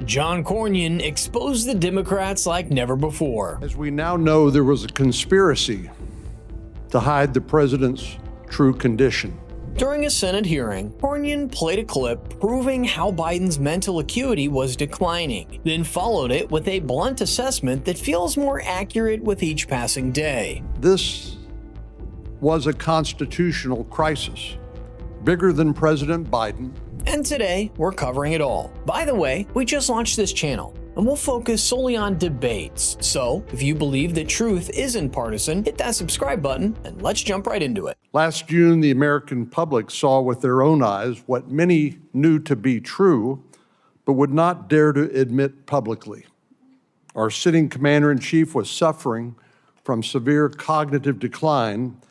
John Cornyn exposed the Democrats like never before. As we now know, there was a conspiracy to hide the president's true condition. During a Senate hearing, Cornyn played a clip proving how Biden's mental acuity was declining, then followed it with a blunt assessment that feels more accurate with each passing day. This was a constitutional crisis, bigger than President Biden. And today, we're covering it all. By the way, we just launched this channel, and we'll focus solely on debates. So, if you believe that truth isn't partisan, hit that subscribe button, and let's jump right into it. Last June, the American public saw with their own eyes what many knew to be true, but would not dare to admit publicly. Our sitting commander-in-chief was suffering from severe cognitive decline,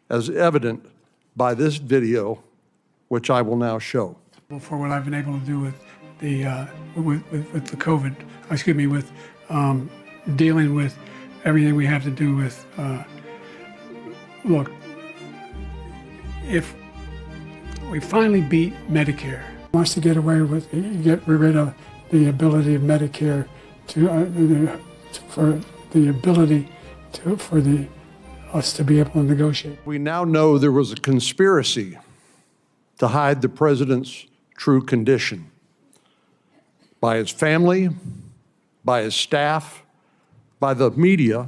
as evident by this video, which I will now show. For what I've been able to do with the COVID, with dealing with everything we have to do with, look, if we finally beat Medicare, wants to get rid of the ability of Medicare for us to be able to negotiate. We now know there was a conspiracy to hide the president's true condition by his family, by his staff, by the media,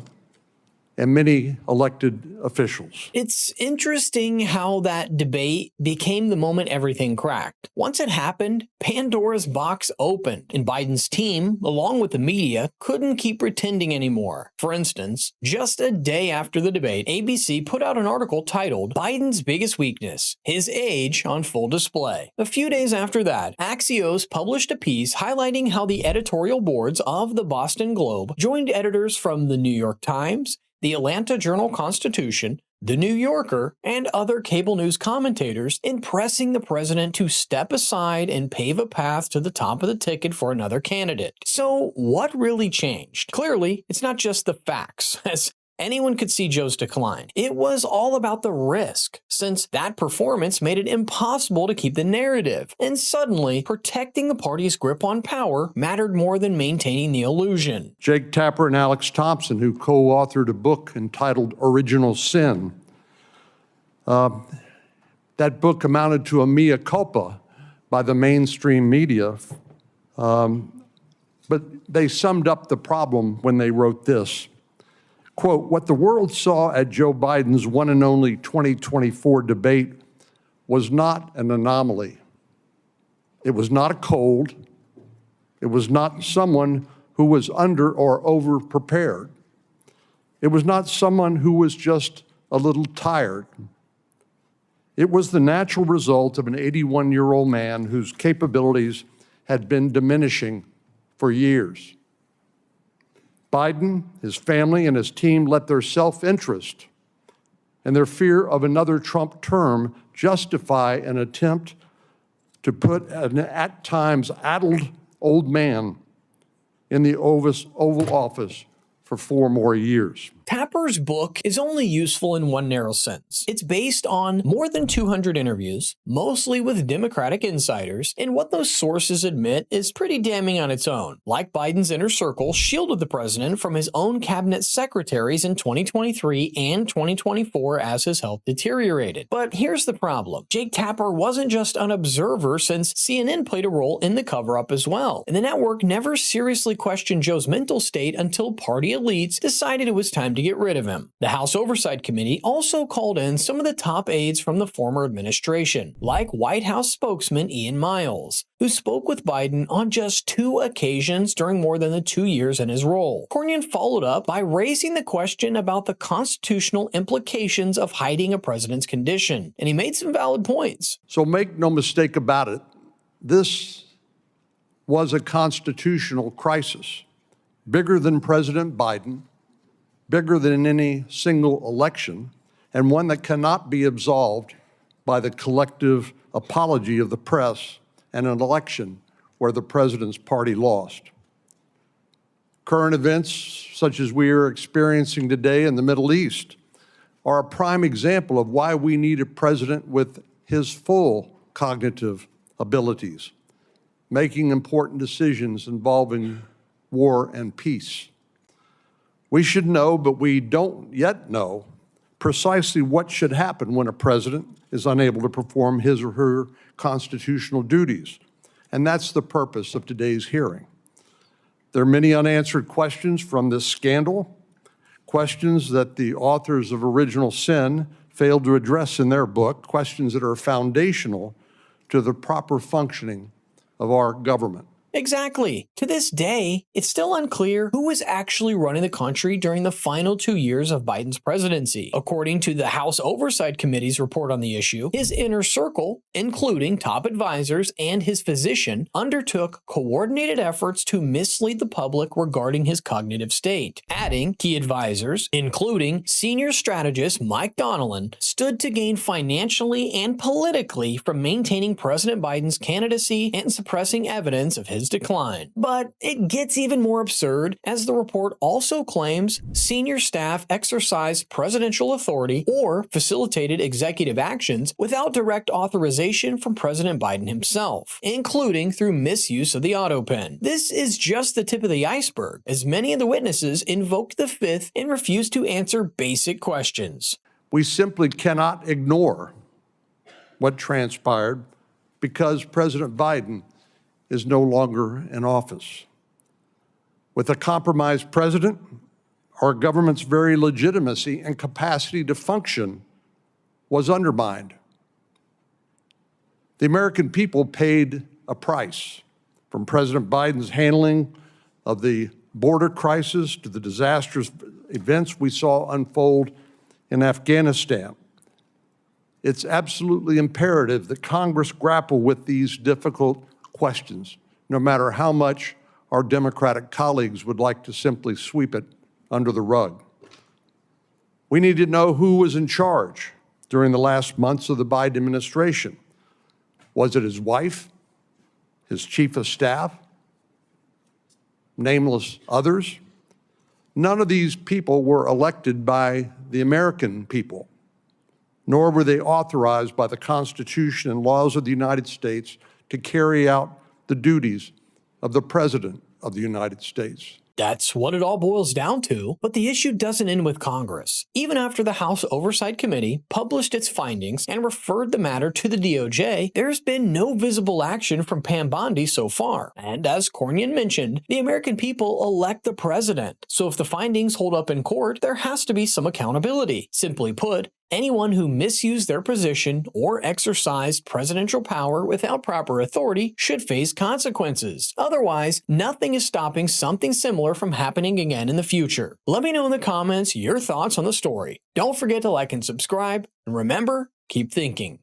and many elected officials. It's interesting how that debate became the moment everything cracked. Once it happened, Pandora's box opened, and Biden's team, along with the media, couldn't keep pretending anymore. For instance, just a day after the debate, ABC put out an article titled "Biden's Biggest Weakness: His Age on Full Display." A few days after that, Axios published a piece highlighting how the editorial boards of the Boston Globe joined editors from the New York Times, the Atlanta Journal-Constitution, The New Yorker, and other cable news commentators in pressing the president to step aside and pave a path to the top of the ticket for another candidate. So what really changed? Clearly, it's not just the facts, as anyone could see Joe's decline. It was all about the risk, since that performance made it impossible to keep the narrative. And suddenly, protecting the party's grip on power mattered more than maintaining the illusion. Jake Tapper and Alex Thompson, who co-authored a book entitled Original Sin, that book amounted to a mea culpa by the mainstream media, but they summed up the problem when they wrote this. Quote, "What the world saw at Joe Biden's one and only 2024 debate was not an anomaly. It was not a cold. It was not someone who was under or over prepared. It was not someone who was just a little tired. It was the natural result of an 81-year-old man whose capabilities had been diminishing for years. Biden, his family, and his team let their self-interest and their fear of another Trump term justify an attempt to put an at times addled old man in the Oval Office for 4 more years." Tapper's book is only useful in one narrow sense. It's based on more than 200 interviews, mostly with Democratic insiders, and what those sources admit is pretty damning on its own. Like Biden's inner circle shielded the president from his own cabinet secretaries in 2023 and 2024 as his health deteriorated. But here's the problem. Jake Tapper wasn't just an observer, since CNN played a role in the cover-up as well. And the network never seriously questioned Joe's mental state until party elites decided it was time to get rid of him. The House Oversight Committee also called in some of the top aides from the former administration, like White House spokesman Ian Miles, who spoke with Biden on just 2 occasions during more than the 2 years in his role. Cornyn followed up by raising the question about the constitutional implications of hiding a president's condition, and he made some valid points. So make no mistake about it, this was a constitutional crisis, bigger than President Biden, bigger than any single election, and one that cannot be absolved by the collective apology of the press and an election where the president's party lost. Current events, such as we are experiencing today in the Middle East, are a prime example of why we need a president with his full cognitive abilities. making important decisions involving war and peace. We should know, but we don't yet know, precisely what should happen when a president is unable to perform his or her constitutional duties. And that's the purpose of today's hearing. There are many unanswered questions from this scandal, questions that the authors of Original Sin failed to address in their book, questions that are foundational to the proper functioning of our government. Exactly. To this day, it's still unclear who was actually running the country during the final 2 years of Biden's presidency. According to the House Oversight Committee's report on the issue, his inner circle, including top advisors and his physician, undertook coordinated efforts to mislead the public regarding his cognitive state. Adding, key advisors, including senior strategist Mike Donnellan, stood to gain financially and politically from maintaining President Biden's candidacy and suppressing evidence of his decline. But it gets even more absurd, as the report also claims senior staff exercised presidential authority or facilitated executive actions without direct authorization from President Biden himself, including through misuse of the auto pen. This is just the tip of the iceberg, as many of the witnesses invoked the Fifth and refused to answer basic questions. We simply cannot ignore what transpired because President Biden is no longer in office. With a compromised president, our government's very legitimacy and capacity to function was undermined. The American people paid a price, from President Biden's handling of the border crisis to the disastrous events we saw unfold in Afghanistan. It's absolutely imperative that Congress grapple with these difficult questions, no matter how much our Democratic colleagues would like to simply sweep it under the rug. We need to know who was in charge during the last months of the Biden administration. Was it his wife, his chief of staff, nameless others? None of these people were elected by the American people, nor were they authorized by the Constitution and laws of the United States to carry out the duties of the President of the United States. That's what it all boils down to, but the issue doesn't end with Congress. Even after the House Oversight Committee published its findings and referred the matter to the DOJ, there's been no visible action from Pam Bondi so far. And as Cornyn mentioned, the American people elect the president. So if the findings hold up in court, there has to be some accountability. Simply put, anyone who misused their position or exercised presidential power without proper authority should face consequences. Otherwise, nothing is stopping something similar from happening again in the future. Let me know in the comments your thoughts on the story. Don't forget to like and subscribe, and remember, keep thinking.